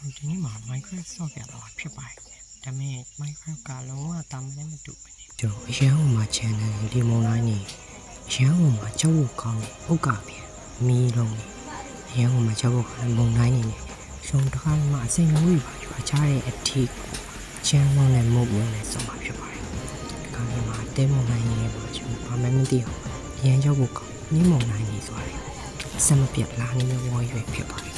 ဒီနေ့မှာ Minecraft ဆော့ပြတော့ဖြစ်ပါတယ်ဒါပေမဲ့ Minecraft ကလုံးဝတာမလည်းမတူဘူးကျွန်တော်အရန်ဟိုမှာ channel ဒီမုံတိုင်းနေအရန်ဟိုမှာကြောက်ဖို့ကောင်းပုတ်ကပြန်မီးလုံးအရန်ဟိုမှာကြောက်ဖို့ကောင်းမုံတိုင်းနေရှုံတခါမှအစိမ်ဝေးပါရွာချတဲ့အထီးချမ်းလုံးနဲ့မုတ်မျိုးနဲ့ဆော့မှာဖြစ်ပါတယ်ဒီကနေ့မှာတဲမုံတိုင်းနေမှာကျွန်တော်ဘာမှမသိအောင်အရန်ကြောက်ဖို့ကောင်းမီးမုံတိုင်းနေဆိုရတယ်အစမပြတ်လာနေဝေါ်ရွယ်ဖြစ်ပါတယ်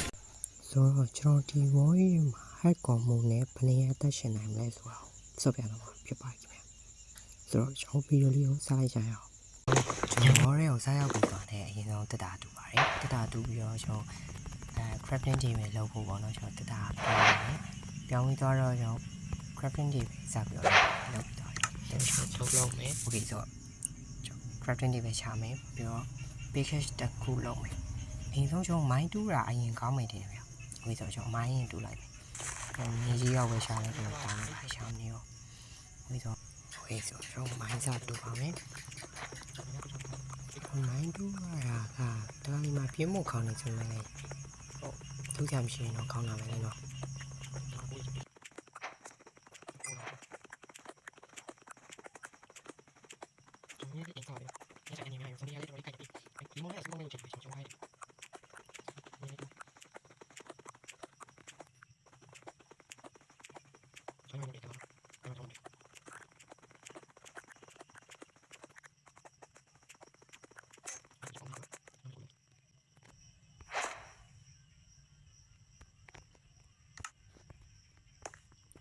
ဆိုတော့ကျွန်တော်ဒီဝေါ်ရွယ်မှာဟက်ကော်မုံနဲ့ဘယ်နေရာတက်ရှင်နိုင်မလဲဆိုတော့ဆော့ပြတော့ဖြစ်ပါတယ်ခင်ဗျဆိုတော့ကျွန်တော်ဗီဒီယိုလေးကိုစားလိုက်ကြရအောင်ကျွန်တော်ရဲ့ကိုစားရောက်ပြီးသွားတဲ့အရင်ဆုံးတက်တာတူပါတယ်တက်တာတူပြီးတော့ကျွန်တော်crafting table လုပ်ဖို့ပေါ့နော်ကျွန်တော်တက်တာပြောင်းပြီးသွားတော့ကျွန်တော် crafting table စပြီးတော့လုပ်ပြီးသွားတယ်ထုတ်လုပ်မယ် okay ဆိုတော့ကျွန်တော် crafting table ချမယ်ပြီးတော့ package တစ်ခုလုပ်မယ်အရင်ဆုံးကျွန်တော် mine တူးတာအရင်ကောင်းမယ်တယ်ဗျာ okay ဆိုတော့ကျွန်တော် mine ရင်တူးလိုက်မယ်မြေကြီးရောက်ပဲရှာလိုက်တော့တောင်းလိုက်ရှာနေရော okay ဆိုတော့ okay ဆိုတော့ကျွန်တော် mine စတူးပါမယ် mine တူးရတာကဒါမှပြင်းဖို့ခေါင်းနေချင်တယ်ဟုတ်တူးကြမရှိရင်တော့ခေါင်းလာမယ်လေနော်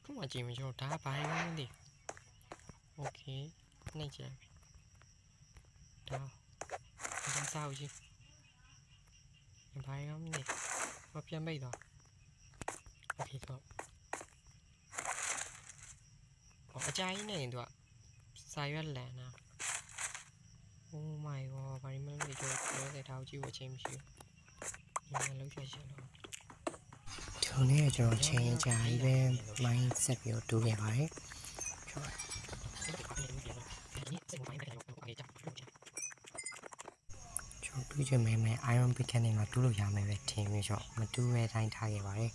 ခုမှကြည့်မကျွန်တော်ဒါဘာမှမသိโอเคနှိပ်ကြည့်ဒါစားဦးကြီးဘာမှမသိမပြန်မိတ်တော့โอเคတော့အကြိုင်းနေတော့စာရွက်လန်နာOh my god ဘာမှမသိကျွန်တော်တဲ့ထောက်ကြည့်ဖို့အချိန်မရှိဘူးဒီမှာလောက်ချက်ရှင်တော့ဒီနေ့ကျွန်တော်ချိန်ကြာကြီးပဲ mind set ပြီးတော့တူးခဲ့ပါတယ်ကျွန်တော်တူးချင်မယ် iron pick နဲ့မှာတူးလို့ရမယ်ပဲထင်ပြီးတော့မတူးပဲတိုင်းထားခဲ့ပါတယ်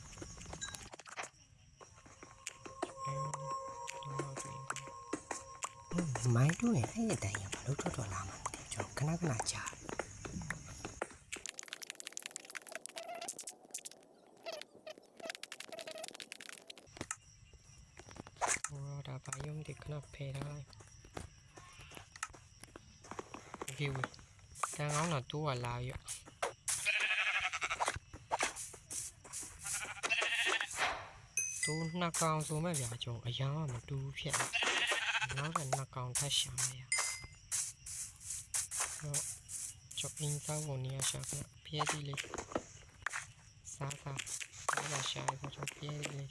မိုင်းတူးရင်အဲ့ဒီတိုင်ရဘာလို့တော်လာမှာမသိကျွန်တော်ခဏခဏကြာဒါဘာယုံဒီခဏဖေးထားလိုက်โอเคဝေးတန်ကောင်းတော့တိုးလာရတိုးနှစ်ကောင်ဆိုမဲ့ဗျာကျွန်တော်အရာမတူးဖြစ်နောက်တော့နှစ်ကောင်ထပ်ရှာရတော့ကျွန်အင်းစားဝင်ရရှာပြပြည့်ဒီလေးစားရှာရကျွန်ပြည့်ဒီလေး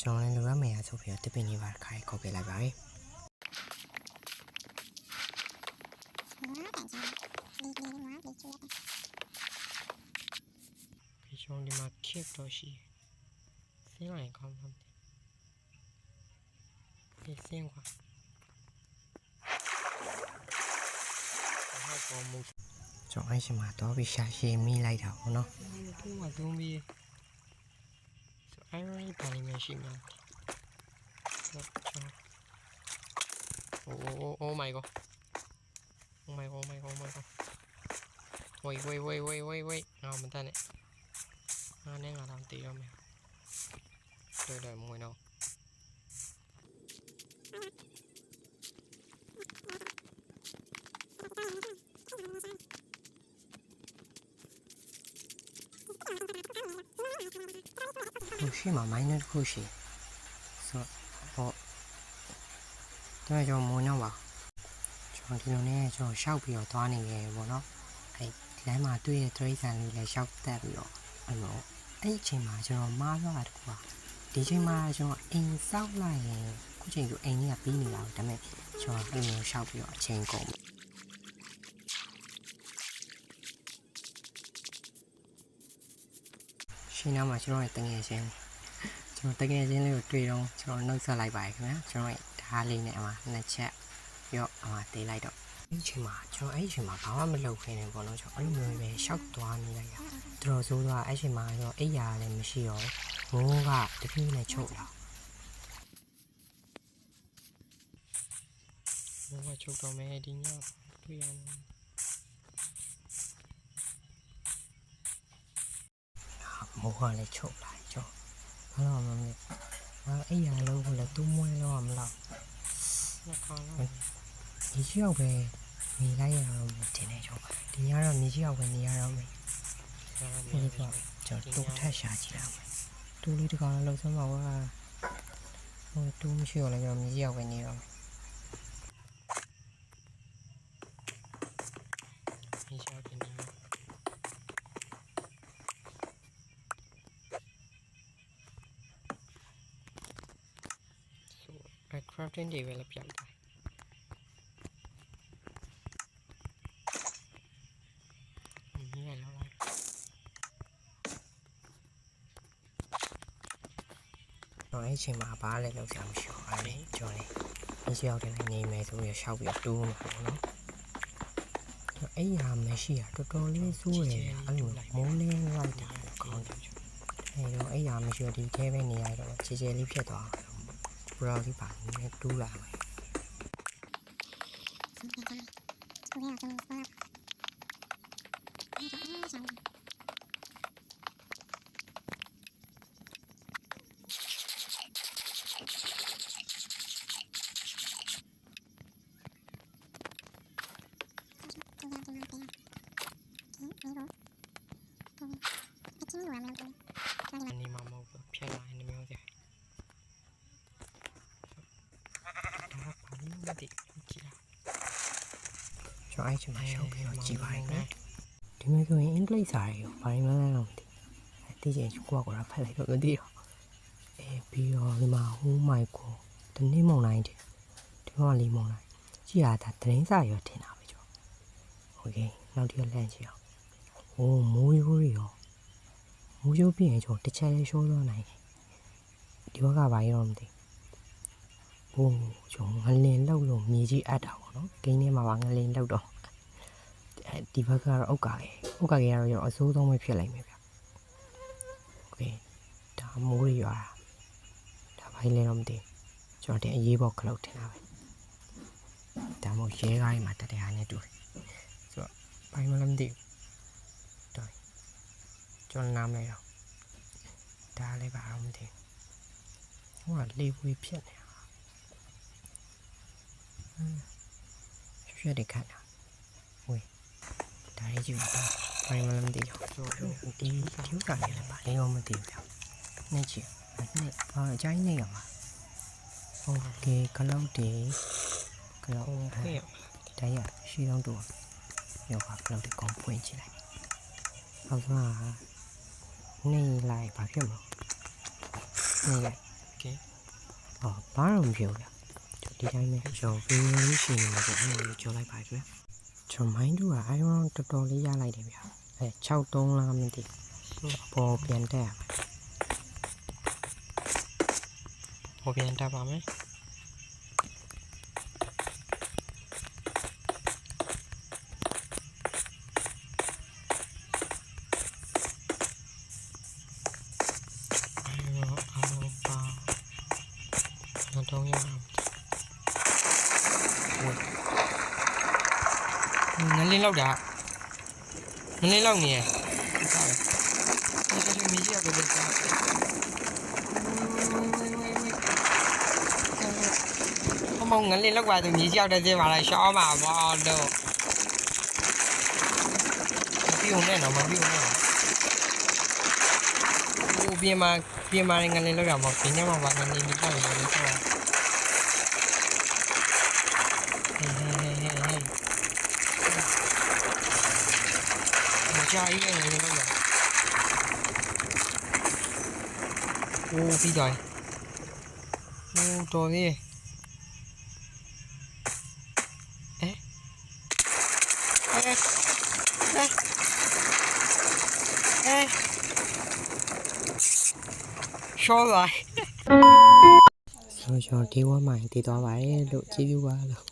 ကျွန်တော်လည်းလိုရမယ်ဆိုပြီးတော့တပင်းကြီးပါခိုင်းခေါ်ပေးလိုက်ပါရယ်ဒီကျွန်တော်ဒီမှာခက်တော့ရှိစင်းလိုက်ကောင်းပါဒီစင်းကွာဟာကောမှုကျွန်တော်အဲ့ရှင်မှာတော့ပြီးရှာရှည်မိလိုက်တာပေါ့နော်သူ့မှာသုံးပြီးဆို iron ပါလိမ့်မယ်ရှိမှာOh my god Oh my god Wait ငါမတတ်နဲ့ငါနဲ့ငါတော့တည်တော့မယ်တော်မဝင်တော့ရှိမှာ minor ခုရှိဆိုတော့ဒါကြောင့်မဝင်တော့ပါကျွန်တော်ဒီလိုနဲ့ကျွန်တော်ရှောက်ပြီးတော့သွားနေရပေါ့နော်အဲ့လမ်းမှာတွေ့တဲ့တရိတ်ဆန်လေးလည်းရှောက်တက်ပြီးတော့အဲ့အချိန်မှာကျွန်တော်မားသွားတာတခုပါဒီချိန်မှာကျွန်တော်အိမ်စောက်လိုက်ရင်ခုချိန်ဆိုအိမ်ကြီးကပြီးနေတာဒါပေမဲ့ကျွန်တော်အဲ့လိုရှောက်ပြီးတော့အချိန်ကုန်ရှင်းနောက်မှာကျွန်တော်ရဲ့တငယ်ချင်းလေးကိုတွေ့တော့ကျွန်တော်နှုတ်ဆက်လိုက်ပါရခင်ဗျာကျွန်တော်ရဲ့ဓာတ်လေးနဲ့အမှနှစ်ချက်ရော့အမှတေးလိုက်တော့ ချိန်မှာကျွန်တော်အဲ့ချိန်မှာဘာမှမလုပ်ခဲ့နဲ့ပေါ့နော်ကျွန်တော်အဲ့လိုမျိုးပဲရှောက်သွားနေလိုက်တာတော်ဆိုးသွားအဲ့ချိန်မှာတော့အိယာလည်းမရှိတော့မိုးကတပြင်းနဲ့ချုပ်လာမိုးကချုပ်တော့မယ်ဒီညတွေ့ရမယ်မိုးကလည်းချုပ်လာကြောဘာလို့မလဲအိယာလုံးကလည်းတူးမွေးတော့မလားနှစ်ခါလောက်ဒီရောက်ပဲနေလိုက်ရတော့မတင်နေကြောဒီညတော့နေရောက်ပဲနေရတော့မယ်ဒီကကျွန်တော်တူထက်ရှာကြည့်ရမယ်တူလေးတကောင်လောက်စမ်းပါကွာဟိုတူမရှိတော့လည်းကျွန်တော်နေရောက်ပဲနေတော့မယ်နေရောက်ပဲနေcrafting တွေပဲလည်းပြလိုက်အဲ့ချိန်မှာဘာလဲလောက်ဆရာမရှိဘူးအဲ့လေကျွန်တော်လည်းဒီရောက်တယ်နေမယ်ဆိုပြီးရှောက်ပြီးတိုးမှာပေါ့နော်အဲ့ရမရှိရတော်တော်လေးစိုးရအဲ့လိုမိုးလင်းလိုက်တာကောင်းတယ်အဲ့တော့အဲ့ရမရှိရဒီထဲပဲနေရတော့ခြေခြေလေးဖြစ်သွားဘရောလေးပါနေတူးလာမယ်你妈妈说骗人的没有的，他把你的记了，说爱情嘛，小朋友记吧应该，ဒီမဲ့ဆိုရင်အင်္ဂလိပ်စာတွေဘာမှမလုပ်ဘူးတိကျကိုကဖတ်လိုက်တော့မသိတော့ပြီးတော့ဒီမှာ oh my god တနေ့မုံတိုင်းတယ်ဒီမှာလေးမုံတိုင်းကြည့်ရတာသတင်းစာရောထင်တာပဲကျော် okay နောက်တစ်ရက်လန့်ကြည့်အောင်ဟိုမိုးရိုးရောမိုးရိုးပြင်းကျော်တစ်ချက်လေးရှိုးသွားနိုင်တယ်ဒီဘက်ကဘာရောမသိဟိုကျော်ငလင်လောက်လို့မြေကြီးအပ်တာပေါ့နော်ဂိမ်းထဲမှာပါငလင်လောက်တော့ဒီဘက်ကတော့အုတ်ကာကြီးကတော့ရောအစိုးဆုံးပဲဖြစ်လိုက်မယ်ဗျโอเคဒါမိုးရွာဒါဘာလဲတော့မသိကျွန်တော်တင်အရေးပေါ်ခလုတ်ထင်တာပဲဒါမို့ရဲကားကြီးမှာတက်တဲ့ဟာနဲ့တူတယ်ဆိုတော့ဘာမှလည်းမသိဘူးတော်ကျွန်တော်နားမလဲတော့ဒါလည်းဘာမှမသိဟိုကလေပွေဖြစ်နေတာရွှေတဲ့ခါတာဝေးဒါလေးကြည့်ပါဘာမှလည်းမသိတော့ဒီကျူးတာလည်းပါလေးရောမသိဘူးဗျနေ့ချီနေ့အကြိုင်းနေရမှာโอเคကလောက်တေကလောက်ဒါရရှိတော့တော့ရောကကလောက်တေကောင်းဖွင့်ကြည့်လိုက်အောက်ကနေလိုက်ဘာဖြစ်မလို့နေလိုက်โอเคဘာတော့မဖြစ်ဘူးဗျဒီတိုင်းပဲရောဗီဒီယိုလေးရှင်နေမှာပေါ့အဲ့လိုကြော်လိုက်ပါကြွကျွန်မိုင်းတို့က iron တော်တော်လေးရလိုက်တယ်ဗျ63လားမသိဘူးပေါ်ပြန်တက်ရမယ်ပေါ်ပြန်တက်ပါမယ်တော့ရအောင်ငလင်းလောက်တာငလင်းလောက်နေရဟုတ်တယ်ဒီကမြေကြီးကပဲမငလင်းလောက်ပါသူမြေကြီးရောက်တဲ့သေးပါလားရှောင်းပါဘောတော့မပြုံးနဲ့တော့မပြုံးနဲ့ဟိုပြင်မာငလင်းလောက်ရမှာပြင်ညမှာပါငလင်းဒီကောက်နေလို့ဆိုတာကြာကြီးနဲ့ငလင်းလောက်ရဟိုပြီးသွားဟိုတော်သေးရှော့လိုက်ဆိုတော့ဒီဝမ်းမိုင်တည်သွားပါတယ်လို့ကြည့်ပြပါလို့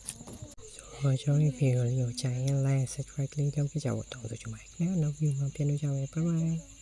ကျွန်တော်ရဲ့ video လေးကိုကြိုင်ရင် like subscribe လေးလုပ်ကြပါဦးတောင်းဆိုချင်ပါတယ်ခင်ဗျာနောက် video မှာပြန်တွေ့ကြမယ် bye bye